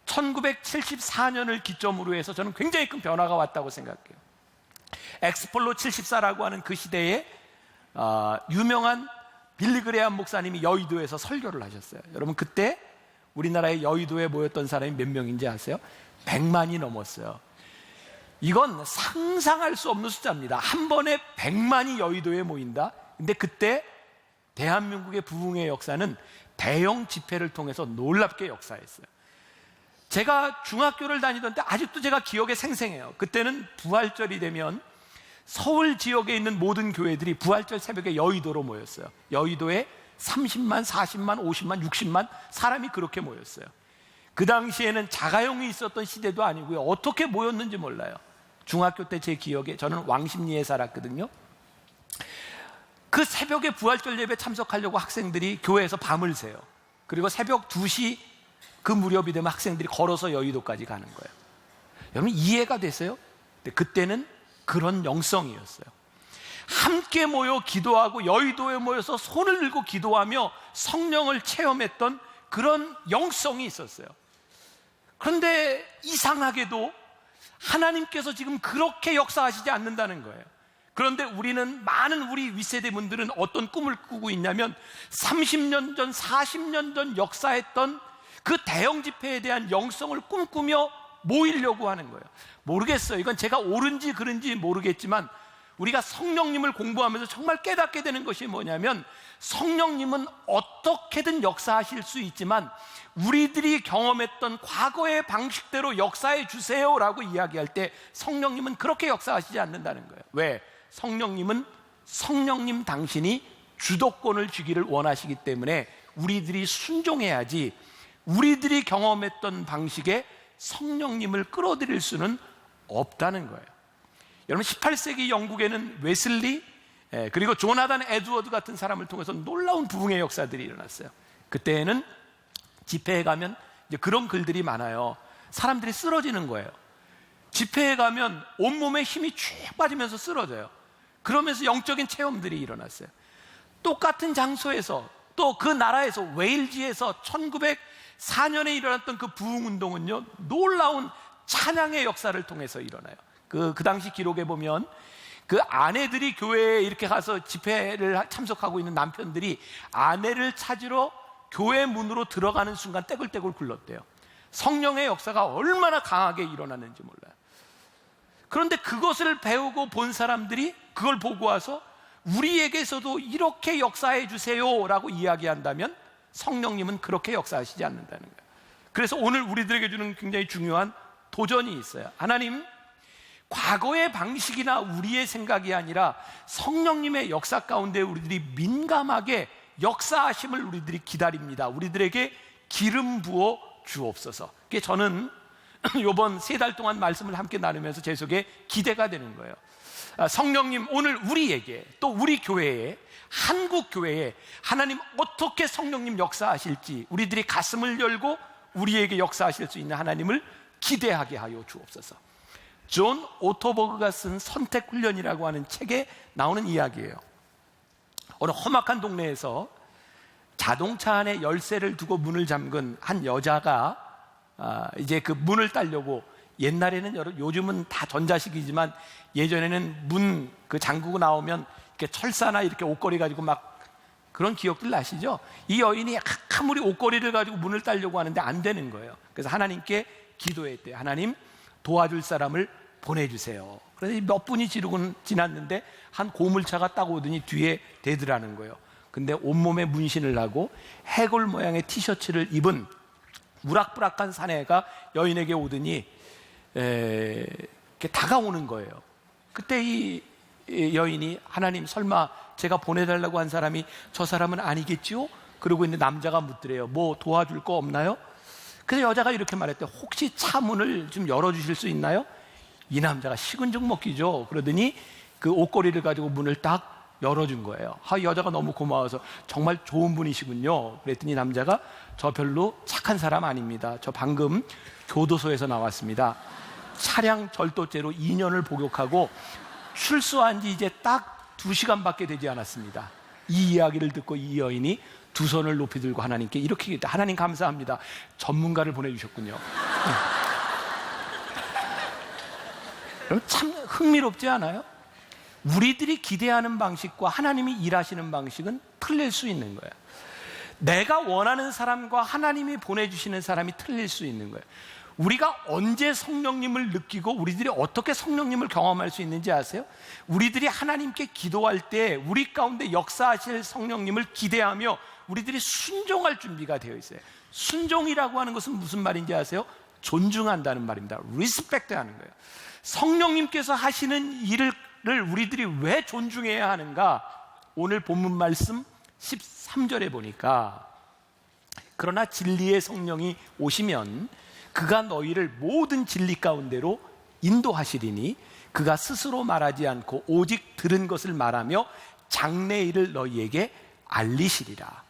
1974년을 기점으로 해서 저는 굉장히 큰 변화가 왔다고 생각해요. 엑스폴로 74라고 하는 그 시대에 유명한 빌리그레암 목사님이 여의도에서 설교를 하셨어요. 여러분, 그때 우리나라의 여의도에 모였던 사람이 몇 명인지 아세요? 100만이 넘었어요. 이건 상상할 수 없는 숫자입니다. 한 번에 100만이 여의도에 모인다. 근데 그때 대한민국의 부흥의 역사는 대형 집회를 통해서 놀랍게 역사했어요. 제가 중학교를 다니던 때 아직도 제가 기억에 생생해요. 그때는 부활절이 되면 서울 지역에 있는 모든 교회들이 부활절 새벽에 여의도로 모였어요. 여의도에 30만, 40만, 50만, 60만 사람이 그렇게 모였어요. 그 당시에는 자가용이 있었던 시대도 아니고요. 어떻게 모였는지 몰라요. 중학교 때 제 기억에, 저는 왕십리에 살았거든요. 그 새벽에 부활절 예배 참석하려고 학생들이 교회에서 밤을 새요. 그리고 새벽 2시 그 무렵이 되면 학생들이 걸어서 여의도까지 가는 거예요. 여러분 이해가 됐어요? 근데 그때는 그런 영성이었어요. 함께 모여 기도하고 여의도에 모여서 손을 들고 기도하며 성령을 체험했던 그런 영성이 있었어요. 그런데 이상하게도 하나님께서 지금 그렇게 역사하시지 않는다는 거예요. 그런데 많은 우리 윗세대 분들은 어떤 꿈을 꾸고 있냐면 30년 전, 40년 전 역사했던 그 대형 집회에 대한 영성을 꿈꾸며 모이려고 하는 거예요. 모르겠어요. 이건 제가 옳은지 그른지 모르겠지만 우리가 성령님을 공부하면서 정말 깨닫게 되는 것이 뭐냐면 성령님은 어떻게든 역사하실 수 있지만 우리들이 경험했던 과거의 방식대로 역사해 주세요라고 이야기할 때 성령님은 그렇게 역사하시지 않는다는 거예요. 왜? 성령님은 성령님 당신이 주도권을 주기를 원하시기 때문에 우리들이 순종해야지 우리들이 경험했던 방식에 성령님을 끌어들일 수는 없다는 거예요. 여러분 18세기 영국에는 웨슬리 그리고 조나단 에드워드 같은 사람을 통해서 놀라운 부흥의 역사들이 일어났어요. 그때에는 집회에 가면 이제 그런 글들이 많아요. 사람들이 쓰러지는 거예요. 집회에 가면 온몸에 힘이 쭉 빠지면서 쓰러져요. 그러면서 영적인 체험들이 일어났어요. 똑같은 장소에서 또 그 나라에서 웨일즈에서 1904년에 일어났던 그 부흥운동은요 놀라운 찬양의 역사를 통해서 일어나요. 그 당시 기록에 보면 그 아내들이 교회에 이렇게 가서 집회를 참석하고 있는 남편들이 아내를 찾으러 교회 문으로 들어가는 순간 떼굴떼굴 굴렀대요. 성령의 역사가 얼마나 강하게 일어났는지 몰라요. 그런데 그것을 배우고 본 사람들이 그걸 보고 와서 우리에게서도 이렇게 역사해 주세요라고 이야기한다면 성령님은 그렇게 역사하시지 않는다는 거예요. 그래서 오늘 우리들에게 주는 굉장히 중요한 도전이 있어요. 하나님, 과거의 방식이나 우리의 생각이 아니라 성령님의 역사 가운데 우리들이 민감하게 역사하심을 우리들이 기다립니다. 우리들에게 기름 부어 주옵소서. 그게 저는 이번 3달 동안 말씀을 함께 나누면서 제 속에 기대가 되는 거예요. 성령님, 오늘 우리에게 또 우리 교회에 한국 교회에 하나님 어떻게 성령님 역사하실지 우리들이 가슴을 열고 우리에게 역사하실 수 있는 하나님을 기대하게 하여 주옵소서. 존 오토버그가 쓴 선택훈련이라고 하는 책에 나오는 이야기예요. 어느 험악한 동네에서 자동차 안에 열쇠를 두고 문을 잠근 한 여자가 이제 그 문을 따려고, 옛날에는 요즘은 다 전자식이지만 예전에는 문 그 잠그고 나오면 이렇게 철사나 이렇게 옷걸이 가지고 막 그런 기억들 나시죠? 이 여인이 아무리 옷걸이를 가지고 문을 따려고 하는데 안 되는 거예요. 그래서 하나님께 기도했대요. 하나님, 도와줄 사람을 보내주세요. 그래서 몇 분이 지났는데 한 고물차가 딱 오더니 뒤에 대더라는 거예요. 근데 온몸에 문신을 하고 해골 모양의 티셔츠를 입은 우락부락한 사내가 여인에게 오더니 이렇게 다가오는 거예요. 그때 이 여인이, 하나님, 설마 제가 보내달라고 한 사람이 저 사람은 아니겠지요? 그러고 있는데 남자가 묻더래요. 뭐 도와줄 거 없나요? 그래서 여자가 이렇게 말했대. 혹시 차 문을 좀 열어주실 수 있나요? 이 남자가 식은 죽 먹기죠. 그러더니 그 옷걸이를 가지고 문을 딱 열어준 거예요. 여자가 너무 고마워서 정말 좋은 분이시군요. 그랬더니 남자가, 저 별로 착한 사람 아닙니다. 저 방금 교도소에서 나왔습니다. 차량 절도죄로 2년을 복역하고 출소한 지 이제 딱 2시간밖에 되지 않았습니다. 이 이야기를 듣고 이 여인이 두 손을 높이 들고 하나님께 이렇게 얘기했다. 하나님 감사합니다. 전문가를 보내주셨군요. 참 흥미롭지 않아요? 우리들이 기대하는 방식과 하나님이 일하시는 방식은 틀릴 수 있는 거예요. 내가 원하는 사람과 하나님이 보내주시는 사람이 틀릴 수 있는 거예요. 우리가 언제 성령님을 느끼고 우리들이 어떻게 성령님을 경험할 수 있는지 아세요? 우리들이 하나님께 기도할 때 우리 가운데 역사하실 성령님을 기대하며 우리들이 순종할 준비가 되어 있어요. 순종이라고 하는 것은 무슨 말인지 아세요? 존중한다는 말입니다. 리스펙트 하는 거예요. 성령님께서 하시는 일을 우리들이 왜 존중해야 하는가? 오늘 본문 말씀 13절에 보니까 그러나 진리의 성령이 오시면 그가 너희를 모든 진리 가운데로 인도하시리니 그가 스스로 말하지 않고 오직 들은 것을 말하며 장래일을 너희에게 알리시리라.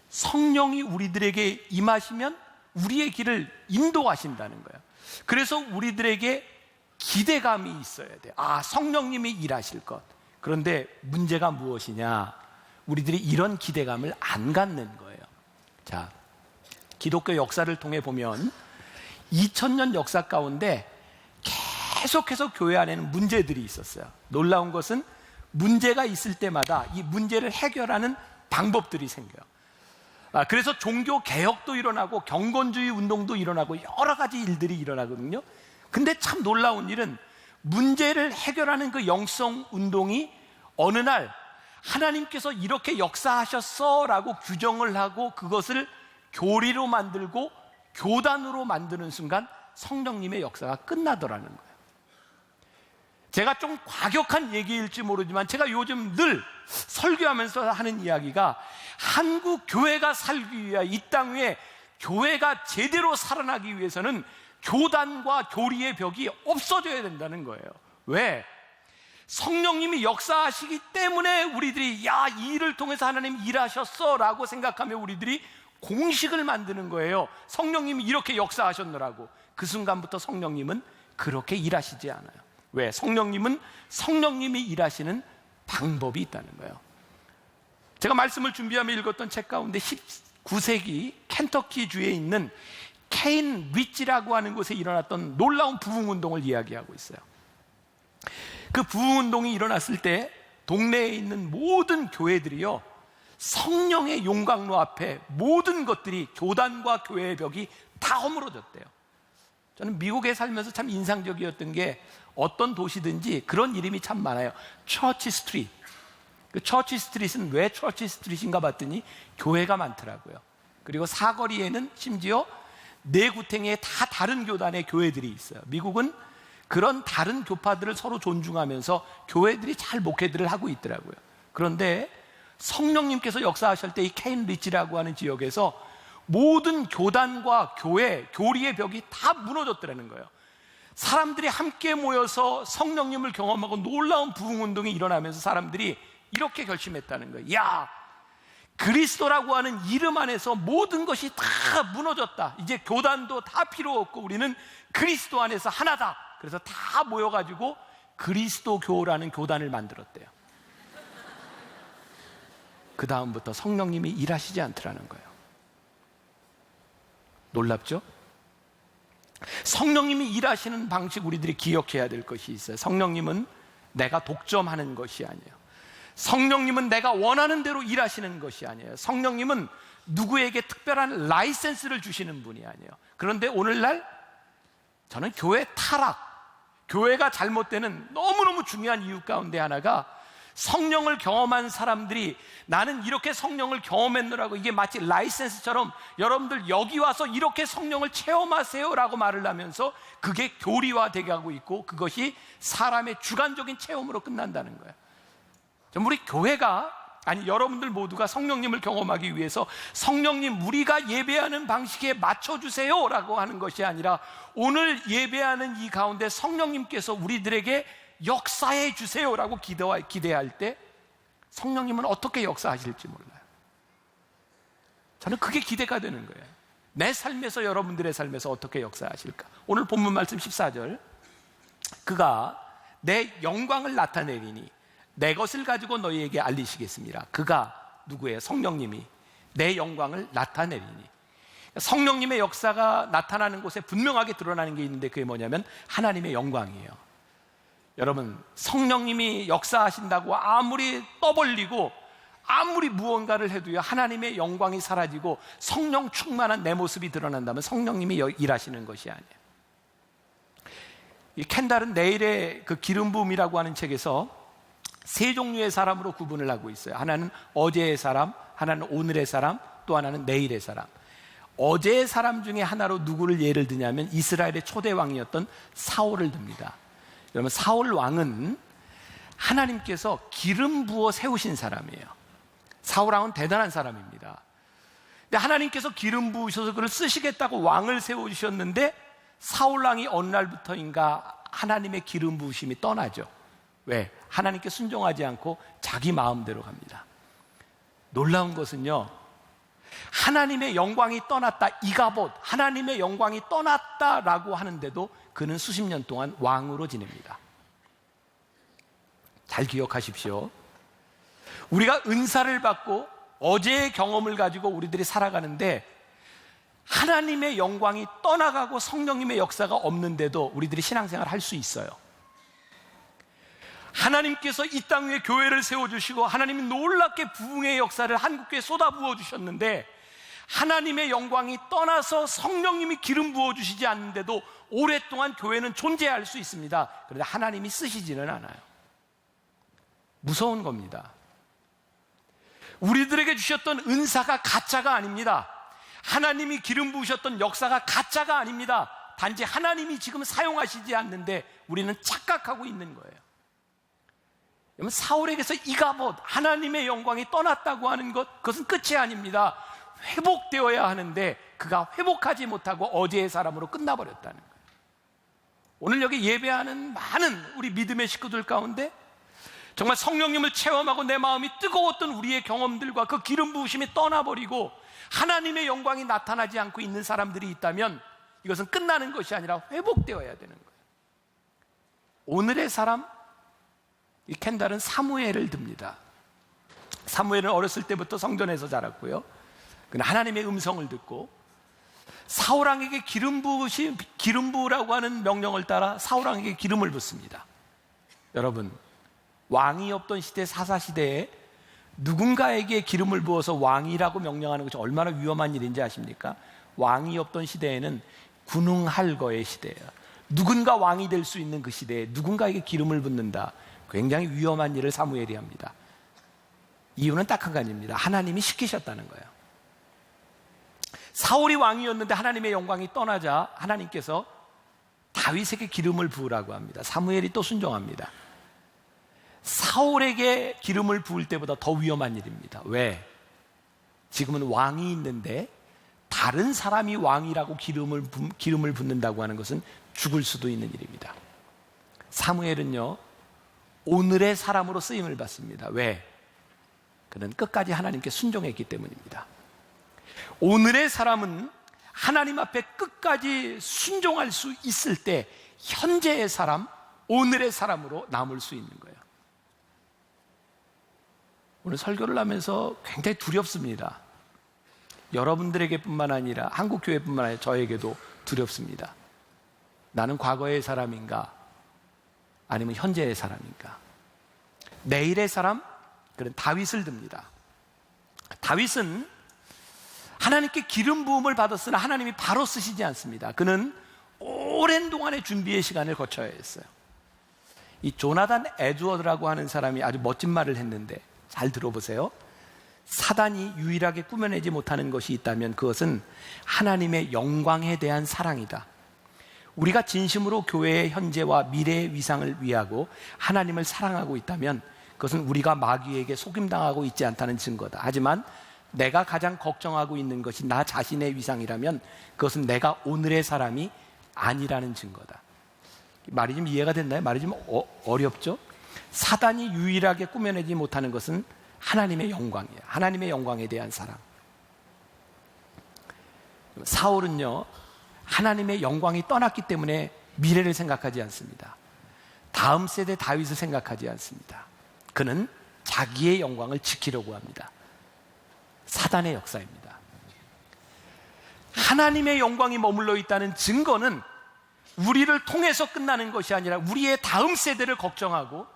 성령이 우리들에게 임하시면 우리의 길을 인도하신다는 거예요. 그래서 우리들에게 기대감이 있어야 돼요. 아, 성령님이 일하실 것. 그런데 문제가 무엇이냐? 우리들이 이런 기대감을 안 갖는 거예요. 자, 기독교 역사를 통해 보면 2000년 역사 가운데 계속해서 교회 안에는 문제들이 있었어요. 놀라운 것은 문제가 있을 때마다 이 문제를 해결하는 방법들이 생겨요. 그래서 종교 개혁도 일어나고 경건주의 운동도 일어나고 여러 가지 일들이 일어나거든요. 근데 참 놀라운 일은 문제를 해결하는 그 영성 운동이 어느 날 하나님께서 이렇게 역사하셨어 라고 규정을 하고 그것을 교리로 만들고 교단으로 만드는 순간 성령님의 역사가 끝나더라는 거예요. 제가 좀 과격한 얘기일지 모르지만 제가 요즘 늘 설교하면서 하는 이야기가 한국 교회가 살기 위해 이 땅 위에 교회가 제대로 살아나기 위해서는 교단과 교리의 벽이 없어져야 된다는 거예요. 왜? 성령님이 역사하시기 때문에 우리들이 야, 이 일을 통해서 하나님 일하셨어 라고 생각하며 우리들이 공식을 만드는 거예요. 성령님이 이렇게 역사하셨노라고. 그 순간부터 성령님은 그렇게 일하시지 않아요. 왜? 성령님은 성령님이 일하시는 방법이 있다는 거예요. 제가 말씀을 준비하며 읽었던 책 가운데 19세기 켄터키 주에 있는 케인 리치라고 하는 곳에 일어났던 놀라운 부흥운동을 이야기하고 있어요. 그 부흥운동이 일어났을 때 동네에 있는 모든 교회들이요, 성령의 용광로 앞에 모든 것들이 교단과 교회의 벽이 다 허물어졌대요. 저는 미국에 살면서 참 인상적이었던 게 어떤 도시든지 그런 이름이 참 많아요. 처치 스트리트. 그 처치 스트리트는 왜 처치 스트리트인가 봤더니 교회가 많더라고요. 그리고 사거리에는 심지어 네 구탱에 다 다른 교단의 교회들이 있어요. 미국은 그런 다른 교파들을 서로 존중하면서 교회들이 잘 목회들을 하고 있더라고요. 그런데 성령님께서 역사하실 때 이 케인 리치라고 하는 지역에서 모든 교단과 교회, 교리의 벽이 다 무너졌더라는 거예요. 사람들이 함께 모여서 성령님을 경험하고 놀라운 부흥운동이 일어나면서 사람들이 이렇게 결심했다는 거예요. 야, 그리스도라고 하는 이름 안에서 모든 것이 다 무너졌다. 이제 교단도 다 필요 없고 우리는 그리스도 안에서 하나다. 그래서 다 모여가지고 그리스도교라는 교단을 만들었대요. 그 다음부터 성령님이 일하시지 않더라는 거예요. 놀랍죠? 성령님이 일하시는 방식 우리들이 기억해야 될 것이 있어요. 성령님은 내가 독점하는 것이 아니에요. 성령님은 내가 원하는 대로 일하시는 것이 아니에요. 성령님은 누구에게 특별한 라이센스를 주시는 분이 아니에요. 그런데 오늘날 저는 교회 타락, 교회가 잘못되는 너무너무 중요한 이유 가운데 하나가 성령을 경험한 사람들이 나는 이렇게 성령을 경험했노라고 이게 마치 라이센스처럼 여러분들 여기 와서 이렇게 성령을 체험하세요 라고 말을 하면서 그게 교리화되게 하고 있고 그것이 사람의 주관적인 체험으로 끝난다는 거예요. 우리 교회가, 아니 여러분들 모두가 성령님을 경험하기 위해서 성령님 우리가 예배하는 방식에 맞춰주세요 라고 하는 것이 아니라 오늘 예배하는 이 가운데 성령님께서 우리들에게 역사해 주세요라고 기대할 때 성령님은 어떻게 역사하실지 몰라요. 저는 그게 기대가 되는 거예요. 내 삶에서, 여러분들의 삶에서 어떻게 역사하실까? 오늘 본문 말씀 14절, 그가 내 영광을 나타내리니 내 것을 가지고 너희에게 알리시겠습니다. 그가 누구예요? 성령님이 내 영광을 나타내리니. 성령님의 역사가 나타나는 곳에 분명하게 드러나는 게 있는데 그게 뭐냐면 하나님의 영광이에요. 여러분, 성령님이 역사하신다고 아무리 떠벌리고 아무리 무언가를 해도요, 하나님의 영광이 사라지고 성령 충만한 내 모습이 드러난다면 성령님이 일하시는 것이 아니에요. 이 켄달은 내일의 그 기름 부음이라고 하는 책에서 세 종류의 사람으로 구분을 하고 있어요. 하나는 어제의 사람, 하나는 오늘의 사람, 또 하나는 내일의 사람. 어제의 사람 중에 하나로 누구를 예를 드냐면 이스라엘의 초대 왕이었던 사울을 듭니다. 여러분, 사울 왕은 하나님께서 기름 부어 세우신 사람이에요. 사울 왕은 대단한 사람입니다. 근데 하나님께서 기름 부으셔서 그를 쓰시겠다고 왕을 세우셨는데 사울 왕이 어느 날부터인가 하나님의 기름 부으심이 떠나죠. 왜? 하나님께 순종하지 않고 자기 마음대로 갑니다. 놀라운 것은요, 하나님의 영광이 떠났다, 이가봇, 하나님의 영광이 떠났다라고 하는데도 그는 수십 년 동안 왕으로 지냅니다. 잘 기억하십시오. 우리가 은사를 받고 어제의 경험을 가지고 우리들이 살아가는데 하나님의 영광이 떠나가고 성령님의 역사가 없는데도 우리들이 신앙생활을 할 수 있어요. 하나님께서 이 땅 위에 교회를 세워주시고 하나님이 놀랍게 부흥의 역사를 한국교회에 쏟아부어 주셨는데 하나님의 영광이 떠나서 성령님이 기름 부어주시지 않는데도 오랫동안 교회는 존재할 수 있습니다. 그런데 하나님이 쓰시지는 않아요. 무서운 겁니다. 우리들에게 주셨던 은사가 가짜가 아닙니다. 하나님이 기름 부으셨던 역사가 가짜가 아닙니다. 단지 하나님이 지금 사용하시지 않는데 우리는 착각하고 있는 거예요. 여러분, 사울에게서 이가봇, 하나님의 영광이 떠났다고 하는 것, 그것은 끝이 아닙니다. 회복되어야 하는데 그가 회복하지 못하고 어제의 사람으로 끝나버렸다는 거예요. 오늘 여기 예배하는 많은 우리 믿음의 식구들 가운데 정말 성령님을 체험하고 내 마음이 뜨거웠던 우리의 경험들과 그 기름 부으심이 떠나버리고 하나님의 영광이 나타나지 않고 있는 사람들이 있다면 이것은 끝나는 것이 아니라 회복되어야 되는 거예요. 오늘의 사람, 이 켄달은 사무엘을 듭니다. 사무엘은 어렸을 때부터 성전에서 자랐고요. 그는 하나님의 음성을 듣고 사울 왕에게 기름 부으라고 하는 명령을 따라 사울 왕에게 기름을 붓습니다. 여러분, 왕이 없던 시대, 사사시대에 누군가에게 기름을 부어서 왕이라고 명령하는 것이 얼마나 위험한 일인지 아십니까? 왕이 없던 시대에는 군웅할거의 시대예요. 누군가 왕이 될 수 있는 그 시대에 누군가에게 기름을 붓는다, 굉장히 위험한 일을 사무엘이 합니다. 이유는 딱 한 가지입니다. 하나님이 시키셨다는 거예요. 사울이 왕이었는데 하나님의 영광이 떠나자 하나님께서 다윗에게 기름을 부으라고 합니다. 사무엘이 또 순종합니다. 사울에게 기름을 부을 때보다 더 위험한 일입니다. 왜? 지금은 왕이 있는데 다른 사람이 왕이라고 기름을 붓는다고 하는 것은 죽을 수도 있는 일입니다. 사무엘은요, 오늘의 사람으로 쓰임을 받습니다. 왜? 그는 끝까지 하나님께 순종했기 때문입니다. 오늘의 사람은 하나님 앞에 끝까지 순종할 수 있을 때 현재의 사람, 오늘의 사람으로 남을 수 있는 거예요. 오늘 설교를 하면서 굉장히 두렵습니다. 여러분들에게뿐만 아니라 한국교회뿐만 아니라 저에게도 두렵습니다. 나는 과거의 사람인가? 아니면 현재의 사람인가? 내일의 사람? 그는 다윗을 듭니다. 다윗은 하나님께 기름 부음을 받았으나 하나님이 바로 쓰시지 않습니다. 그는 오랜 동안의 준비의 시간을 거쳐야 했어요. 이 조나단 에드워드라고 하는 사람이 아주 멋진 말을 했는데 잘 들어보세요. 사단이 유일하게 꾸며내지 못하는 것이 있다면 그것은 하나님의 영광에 대한 사랑이다. 우리가 진심으로 교회의 현재와 미래의 위상을 위하고 하나님을 사랑하고 있다면 그것은 우리가 마귀에게 속임당하고 있지 않다는 증거다. 하지만 내가 가장 걱정하고 있는 것이 나 자신의 위상이라면 그것은 내가 오늘의 사람이 아니라는 증거다. 말이 좀 이해가 됐나요? 말이 좀 어렵죠? 사단이 유일하게 꾸며내지 못하는 것은 하나님의 영광이에요. 하나님의 영광에 대한 사랑. 사울은요, 하나님의 영광이 떠났기 때문에 미래를 생각하지 않습니다. 다음 세대 다윗을 생각하지 않습니다. 그는 자기의 영광을 지키려고 합니다. 사단의 역사입니다. 하나님의 영광이 머물러 있다는 증거는 우리를 통해서 끝나는 것이 아니라 우리의 다음 세대를 걱정하고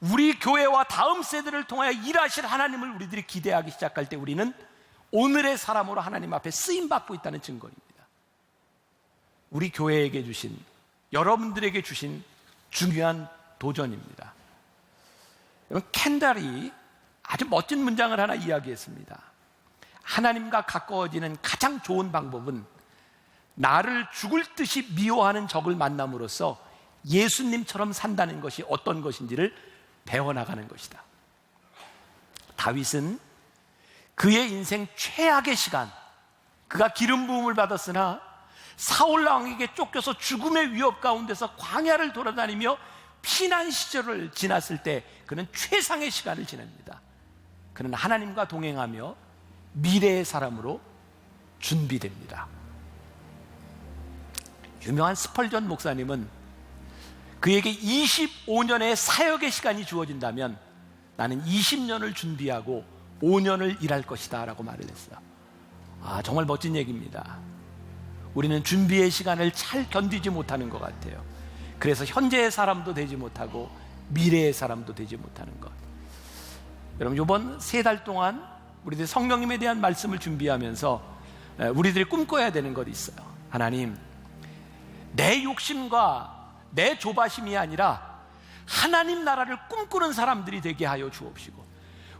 우리 교회와 다음 세대를 통하여 일하실 하나님을 우리들이 기대하기 시작할 때 우리는 오늘의 사람으로 하나님 앞에 쓰임받고 있다는 증거입니다. 우리 교회에게 주신 여러분들에게 주신 중요한 도전입니다. 여러분, 켄달이 아주 멋진 문장을 하나 이야기했습니다. 하나님과 가까워지는 가장 좋은 방법은 나를 죽을 듯이 미워하는 적을 만남으로써 예수님처럼 산다는 것이 어떤 것인지를 배워나가는 것이다. 다윗은 그의 인생 최악의 시간, 그가 기름 부음을 받았으나 사울 왕에게 쫓겨서 죽음의 위협 가운데서 광야를 돌아다니며 피난 시절을 지났을 때 그는 최상의 시간을 지냅니다. 그는 하나님과 동행하며 미래의 사람으로 준비됩니다. 유명한 스펄전 목사님은 그에게 25년의 사역의 시간이 주어진다면 나는 20년을 준비하고 5년을 일할 것이다 라고 말을 했어요. 정말 멋진 얘기입니다. 우리는 준비의 시간을 잘 견디지 못하는 것 같아요. 그래서 현재의 사람도 되지 못하고 미래의 사람도 되지 못하는 것. 여러분, 이번 3달 동안 우리들이 성령님에 대한 말씀을 준비하면서 우리들이 꿈꿔야 되는 것이 있어요. 하나님, 내 욕심과 내 조바심이 아니라 하나님 나라를 꿈꾸는 사람들이 되게 하여 주옵시고,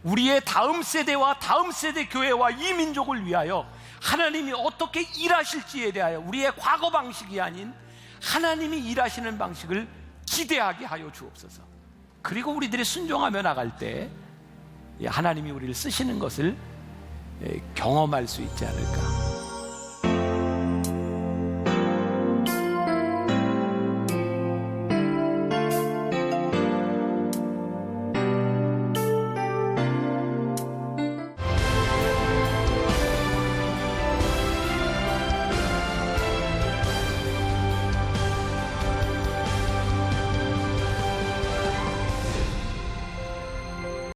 우리의 다음 세대와 다음 세대 교회와 이 민족을 위하여 하나님이 어떻게 일하실지에 대하여 우리의 과거 방식이 아닌 하나님이 일하시는 방식을 기대하게 하여 주옵소서. 그리고 우리들이 순종하며 나갈 때 하나님이 우리를 쓰시는 것을 경험할 수 있지 않을까.